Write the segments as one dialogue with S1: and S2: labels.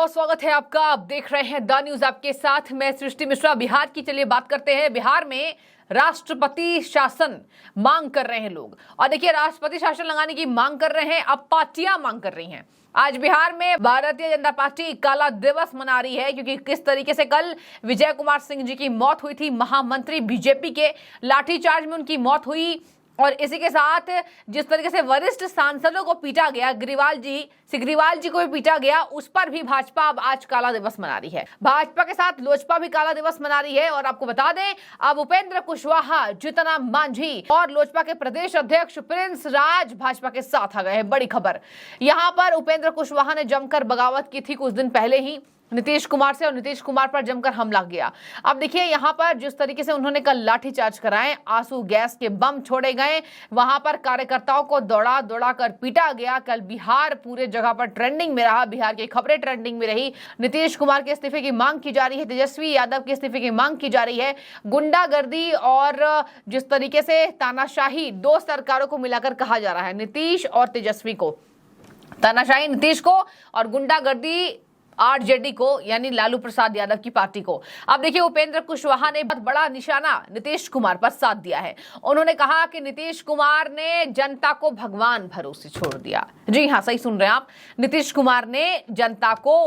S1: बहुत स्वागत है आपका। आप देख रहे हैं द न्यूज आपके साथ, मैं सृष्टि मिश्रा। बिहार की चलिए बात करते हैं। बिहार में राष्ट्रपति शासन मांग कर रहे हैं लोग, और देखिए राष्ट्रपति शासन लगाने की मांग कर रहे हैं, अब पार्टियां मांग कर रही हैं। आज बिहार में भारतीय जनता पार्टी काला दिवस मना रही है, क्योंकि किस तरीके से कल विजय कुमार सिंह जी की मौत हुई थी, महामंत्री बीजेपी के लाठीचार्ज में उनकी मौत हुई। और इसी के साथ जिस तरीके से वरिष्ठ सांसदों को पीटा गया, सिग्रीवाल जी को भी पीटा गया, उस पर भी भाजपा अब आज काला दिवस मना रही है। भाजपा के साथ लोजपा भी काला दिवस मना रही है। और आपको बता दें, अब उपेंद्र कुशवाहा, जीतन मांझी और लोजपा के प्रदेश अध्यक्ष प्रिंस राज भाजपा के साथ आ गए हैं। बड़ी खबर, यहां पर उपेंद्र कुशवाहा ने जमकर बगावत की थी कुछ दिन पहले ही नीतीश कुमार से, और नीतीश कुमार पर जमकर हमला किया। अब देखिए यहां पर जिस तरीके से उन्होंने कल लाठीचार्ज कराए, आंसू गैस के बम छोड़े गए, वहां पर कार्यकर्ताओं को दौड़ा दौड़ा कर पीटा गया। कल बिहार पूरे जगह पर ट्रेंडिंग में रहा, बिहार की खबरें ट्रेंडिंग में रही। नीतीश कुमार के इस्तीफे की मांग की जा रही है, तेजस्वी यादव के इस्तीफे की मांग की जा रही है। गुंडागर्दी और जिस तरीके से तानाशाही, दो सरकारों को मिलाकर कहा जा रहा है, नीतीश और तेजस्वी को, तानाशाही नीतीश को और गुंडागर्दी आरजेडी को, यानी लालू प्रसाद यादव की पार्टी को। अब देखिए उपेंद्र कुशवाहा ने बहुत बड़ा निशाना नीतीश कुमार पर साध दिया है। उन्होंने कहा कि नीतीश कुमार ने जनता को भगवान भरोसे छोड़ दिया। जी हां, सही सुन रहे हैं आप, नीतीश कुमार ने जनता को,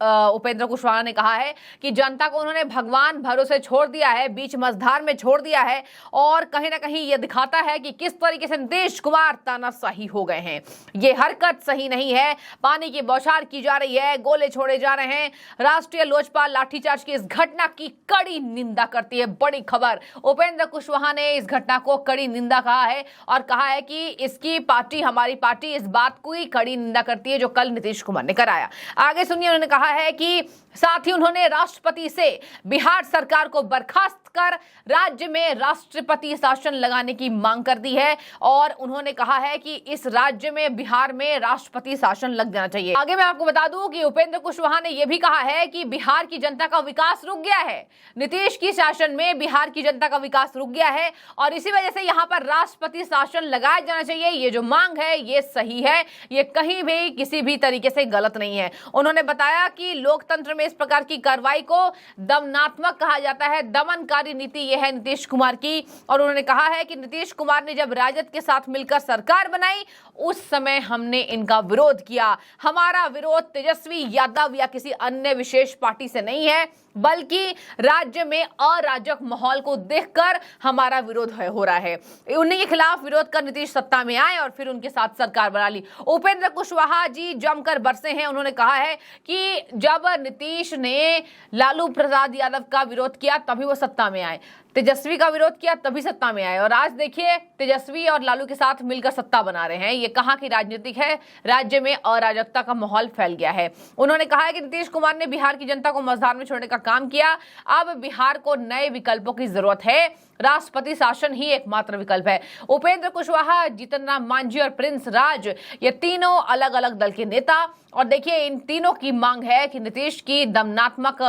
S1: उपेंद्र कुशवाहा ने कहा है कि जनता को उन्होंने भगवान भरोसे छोड़ दिया है, बीच मझधार में छोड़ दिया है। और कहीं ना कहीं यह दिखाता है कि किस तरीके से नीतीश कुमार तानाशाही हो गए हैं। ये हरकत सही नहीं है, पानी की बौछार की जा रही है, गोले छोड़े जा रहे हैं। राष्ट्रीय लोजपा लाठीचार्ज की इस घटना की कड़ी निंदा करती है। बड़ी खबर, उपेंद्र कुशवाहा ने इस घटना को कड़ी निंदा कहा है और कहा है कि इसकी पार्टी, हमारी पार्टी इस बात को ही कड़ी निंदा करती है जो कल नीतीश कुमार ने कराया। आगे सुनिए, उन्होंने कहा है कि साथ ही उन्होंने राष्ट्रपति से बिहार सरकार को बर्खास्त कर राज्य में राष्ट्रपति शासन लगाने की मांग कर दी है। और उन्होंने कहा है कि इस राज्य में, बिहार में राष्ट्रपति शासन लग जाना चाहिए। आगे मैं आपको बता दूं कि उपेंद्र कुशवाहा ने यह भी कहा है कि बिहार की जनता का विकास रुक गया है, नीतीश की शासन में बिहार की जनता का विकास रुक गया है, और इसी वजह से यहाँ पर राष्ट्रपति शासन लगाया जाना चाहिए। ये जो मांग है ये सही है, ये कहीं भी किसी भी तरीके से गलत नहीं है। उन्होंने बताया कि लोकतंत्र में इस प्रकार की कार्रवाई को दमनात्मक कहा जाता है, दमनकारी नीति यह है नीतीश कुमार की। और उन्होंने कहा है कि नीतीश कुमार ने जब राजद के साथ मिलकर सरकार बनाई, उस समय हमने इनका विरोध किया। हमारा विरोध तेजस्वी यादव या किसी अन्य विशेष पार्टी से नहीं है, बल्कि राज्य में अराजक माहौल को देखकर हमारा विरोध हो रहा है। उन्हीं के खिलाफ विरोध कर नीतीश सत्ता में आए और फिर उनके साथ सरकार बना ली। उपेंद्र कुशवाहा जी जमकर बरसे हैं। उन्होंने कहा है कि जब नीतीश ने लालू प्रसाद यादव का विरोध किया तभी वो सत्ता में आए, तेजस्वी का विरोध किया तभी सत्ता में आए, और आज देखिए तेजस्वी और लालू के साथ मिलकर सत्ता बना रहे हैं। ये कहां की राजनीतिक है, राज्य में अराजकता का माहौल फैल गया है। उन्होंने कहा है कि नीतीश कुमार ने बिहार की जनता को मझधार में छोड़ने का काम किया। अब बिहार को नए विकल्पों की जरूरत है, राष्ट्रपति शासन ही एकमात्र विकल्प है। उपेंद्र कुशवाहा, जीतन राम मांझी और प्रिंस राज, ये तीनों अलग अलग दल के नेता, और देखिए इन तीनों की मांग है कि नीतीश की दमनात्मक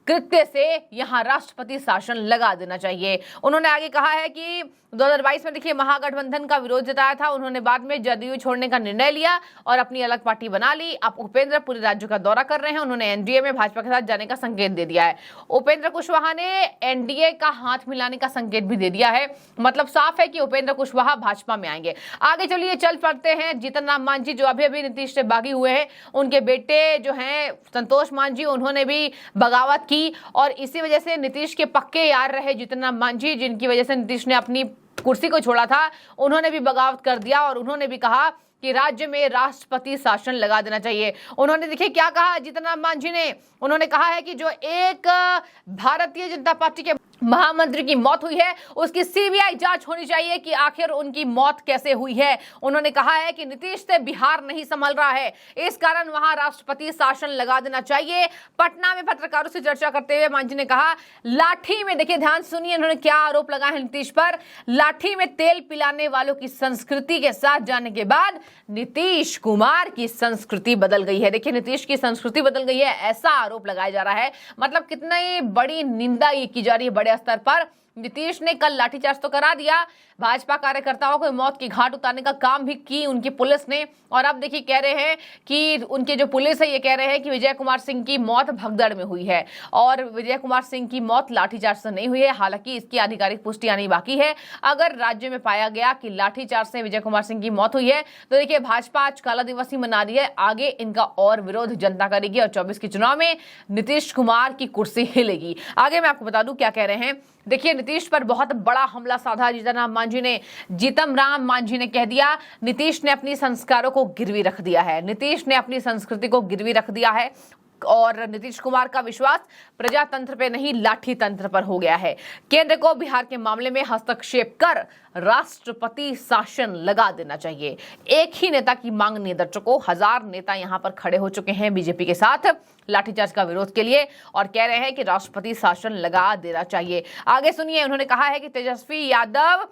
S1: कृत्य से यहां राष्ट्रपति शासन लगा देना चाहिए। उन्होंने आगे कहा है कि 2022 में देखिए महागठबंधन का विरोध जताया था, उन्होंने बाद में जदयू छोड़ने का निर्णय लिया और अपनी अलग पार्टी बना ली। अब उपेंद्र पूरे राज्य का दौरा कर रहे हैं, उन्होंने एनडीए में भाजपा के साथ जाने का संकेत दे दिया है। उपेंद्र कुशवाहा ने एनडीए का हाथ मिलाने का संकेत भी दे दिया है, मतलब साफ है कि उपेंद्र कुशवाहा भाजपा में आएंगे। आगे चलिए चल पड़ते हैं, जीतन राम मांझी जो अभी अभी नीतीश से बागी हुए हैं, उनके बेटे जो हैं संतोष मांझी, उन्होंने भी बगावत की, और इसी वजह से नीतीश के पक्के यार रहे जीतन राम मांझी, जिनकी वजह से नीतीश ने अपनी कुर्सी को छोड़ा था, उन्होंने भी बगावत कर दिया। और उन्होंने भी कहा कि राज्य में राष्ट्रपति शासन लगा देना चाहिए। उन्होंने देखिए क्या कहा जीतन राम मांझी ने, उन्होंने कहा है कि जो एक भारतीय जनता पार्टी के महामंत्री की मौत हुई है उसकी सीबीआई जांच होनी चाहिए कि आखिर उनकी मौत कैसे हुई है। उन्होंने कहा है कि नीतीश से बिहार नहीं संभल रहा है, इस कारण वहां राष्ट्रपति शासन लगा देना चाहिए। पटना में पत्रकारों से चर्चा करते हुए मांझी ने कहा, लाठी में, देखिए ध्यान सुनिए उन्होंने क्या आरोप लगाया है नीतीश पर, लाठी में तेल पिलाने वालों की संस्कृति के साथ जाने के बाद नीतीश कुमार की संस्कृति बदल गई है। देखिए नीतीश की संस्कृति बदल गई है, ऐसा आरोप लगाया जा रहा है। मतलब कितनी बड़ी निंदा ये की जा रही है बड़े स्तर पर। नीतीश ने कल लाठीचार्ज तो करा दिया, भाजपा कार्यकर्ताओं को मौत की घाट उतारने का काम भी की उनकी पुलिस ने। और अब देखिए कह रहे हैं कि उनके जो पुलिस है ये कह रहे हैं कि विजय कुमार सिंह की मौत भगदड़ में हुई है और विजय कुमार सिंह की मौत लाठीचार्ज से नहीं हुई है। हालांकि इसकी आधिकारिक पुष्टि आनी बाकी है। अगर राज्य में पाया गया कि लाठीचार्ज से विजय कुमार सिंह की मौत हुई है तो देखिए भाजपा आज काला दिवस ही मना रही है, आगे इनका और विरोध जनता करेगी और 24 के चुनाव में नीतीश कुमार की कुर्सी हिलेगी। आगे मैं आपको बता दूं क्या कह रहे हैं। देखिए नीतीश पर बहुत बड़ा हमला साधा जीतन राम मांझी ने कह दिया नीतीश ने अपनी संस्कारों को गिरवी रख दिया है, नीतीश ने अपनी संस्कृति को गिरवी रख दिया है और नीतीश कुमार का विश्वास प्रजातंत्र पे नहीं लाठी तंत्र पर हो गया है। केंद्र को बिहार के मामले में हस्तक्षेप कर राष्ट्रपति शासन लगा देना चाहिए। एक ही नेता की मांग नहीं दर्शकों, 1000 नेता यहां पर खड़े हो चुके हैं बीजेपी के साथ लाठीचार्ज का विरोध के लिए और कह रहे हैं कि राष्ट्रपति शासन लगा देना चाहिए। आगे सुनिए, उन्होंने कहा है कि तेजस्वी यादव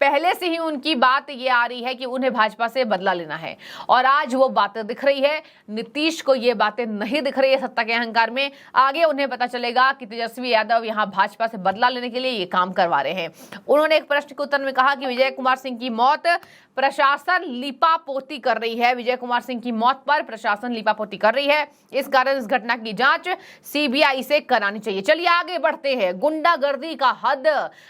S1: पहले से ही उनकी बात ये आ रही है कि उन्हें भाजपा से बदला लेना है और आज वो बातें दिख रही है। नीतीश को ये बातें नहीं दिख रही है सत्ता के अहंकार में। आगे उन्हें पता चलेगा कि तेजस्वी यादव यहां भाजपा से बदला लेने के लिए ये काम करवा रहे हैं। उन्होंने एक प्रश्न के उत्तर में कहा कि विजय कुमार सिंह की मौत प्रशासन लीपापोती कर रही है, विजय कुमार सिंह की मौत पर प्रशासन लीपापोती कर रही है, इस कारण इस घटना की जांच सीबीआई से करानी चाहिए। चलिए आगे बढ़ते हैं। गुंडागर्दी का हद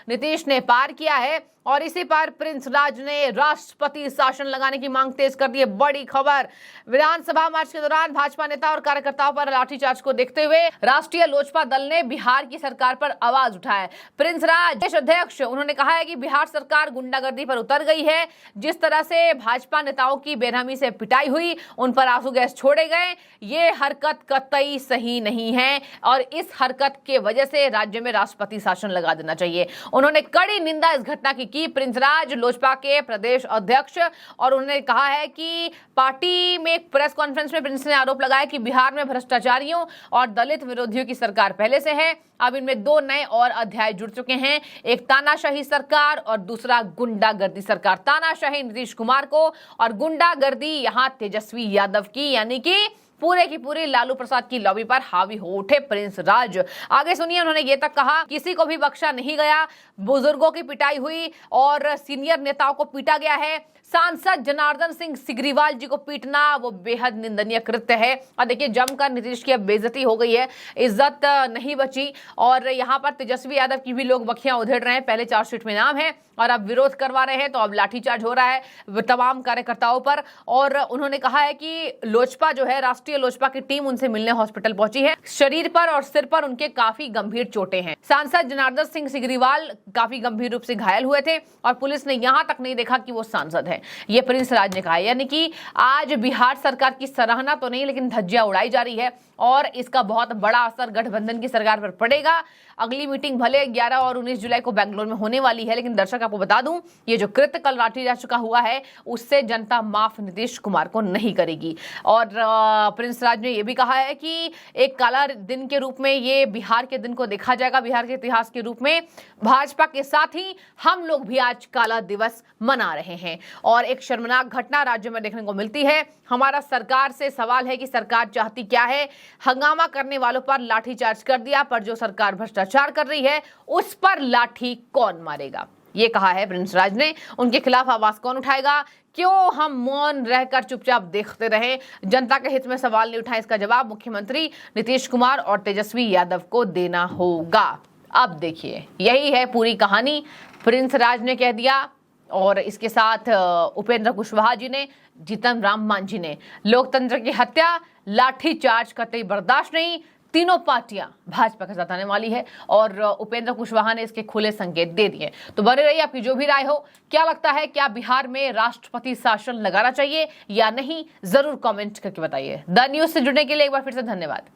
S1: नीतीश ने पार किया है और इसी पर प्रिंस राज ने राष्ट्रपति शासन लगाने की मांग तेज कर दी है। बड़ी खबर, विधानसभा मार्च के दौरान भाजपा नेता और कार्यकर्ताओं पर लाठीचार्ज को देखते हुए राष्ट्रीय लोजपा दल ने बिहार की सरकार पर आवाज उठाया। प्रिंस राज देश अध्यक्ष, उन्होंने कहा है कि बिहार सरकार गुंडागर्दी पर उतर गई है। जिस तरह से भाजपा नेताओं की बेरहमी से पिटाई हुई, उन पर आंसू गैस छोड़े गए, ये हरकत कतई सही नहीं है और इस हरकत के वजह से राज्य में राष्ट्रपति शासन लगा देना चाहिए। उन्होंने कड़ी निंदा इस घटना की प्रिंस राज लोजपा के प्रदेश अध्यक्ष और उन्होंने कहा है कि पार्टी में एक प्रेस कॉन्फ्रेंस में प्रिंस ने आरोप लगाया कि बिहार में भ्रष्टाचारियों और दलित विरोधियों की सरकार पहले से है। अब इनमें 2 नए और अध्याय जुड़ चुके हैं, एक तानाशाही सरकार और दूसरा गुंडागर्दी सरकार। तानाशाही नीतीश कुमार को और गुंडागर्दी यहां तेजस्वी यादव की, यानी कि पूरे की पूरी लालू प्रसाद की लॉबी पर हावी हो उठे प्रिंस राज। आगे सुनिए, उन्होंने ये तक कहा किसी को भी बख्शा नहीं गया, बुजुर्गों की पिटाई हुई और सीनियर नेताओं को पीटा गया है। सांसद जनार्दन सिंह सिग्रीवाल जी को पीटना वो बेहद निंदनीय कृत्य है। और देखिए जमकर नीतीश की अब बेइज्जती हो गई है, इज्जत नहीं बची और यहाँ पर तेजस्वी यादव की भी लोग बखियां उधेड़ रहे हैं। पहले चार्जशीट में नाम है और अब विरोध करवा रहे हैं, तो अब लाठीचार्ज हो रहा है तमाम कार्यकर्ताओं पर। और उन्होंने कहा है कि लोजपा जो है, राष्ट्रीय लोजपा की टीम उनसे मिलने हॉस्पिटल पहुंची है। शरीर पर और सिर पर उनके काफी गंभीर चोटें हैं। सांसद जनार्दन सिंह सिग्रीवाल काफी गंभीर रूप से घायल हुए थे और पुलिस ने यहां तक नहीं देखा कि वो सांसद है, ये प्रिंस राज ने कहा। यानी कि आज बिहार सरकार की सराहना तो नहीं लेकिन धज्जियां उड़ाई जा रही है और इसका बहुत बड़ा असर गठबंधन की सरकार पर पड़ेगा। अगली मीटिंग भले 11 और 19 जुलाई को बेंगलुरु में होने वाली है, लेकिन दर्शक आपको बता दूं ये जो कृत्य कल राठी जा चुका हुआ है उससे जनता माफ नीतीश कुमार को नहीं करेगी। और प्रिंस राज ने यह भी कहा है कि एक काला दिन के रूप में ये बिहार के दिन को देखा जाएगा, बिहार के इतिहास के रूप में। भाजपा के साथ ही हम लोग भी आज काला दिवस मना रहे हैं और एक शर्मनाक घटना राज्य में देखने को मिलती है। हमारा सरकार से सवाल है कि सरकार चाहती क्या है। हंगामा करने वालों पर लाठीचार्ज कर दिया, पर जो सरकार भ्रष्टाचार कर रही है उस पर लाठी कौन मारेगा, ये कहा है प्रिंस राज ने। उनके खिलाफ आवाज कौन उठाएगा, क्यों हम मौन रहकर चुपचाप देखते रहे, जनता के हित में सवाल नहीं उठाए, इसका जवाब मुख्यमंत्री नीतीश कुमार और तेजस्वी यादव को देना होगा। अब देखिए यही है पूरी कहानी, प्रिंस राज ने कह दिया और इसके साथ उपेंद्र कुशवाहा जी ने, जीतन राम मांझी ने। लोकतंत्र की हत्या, लाठीचार्ज कतई बर्दाश्त नहीं, तीनों पार्टियां भाजपा के साथ आने वाली है और उपेंद्र कुशवाहा ने इसके खुले संकेत दे दिए। तो बने रहिए, आपकी जो भी राय हो, क्या लगता है क्या बिहार में राष्ट्रपति शासन लगाना चाहिए या नहीं, जरूर कमेंट करके बताइए। द न्यूज से जुड़ने के लिए एक बार फिर से धन्यवाद।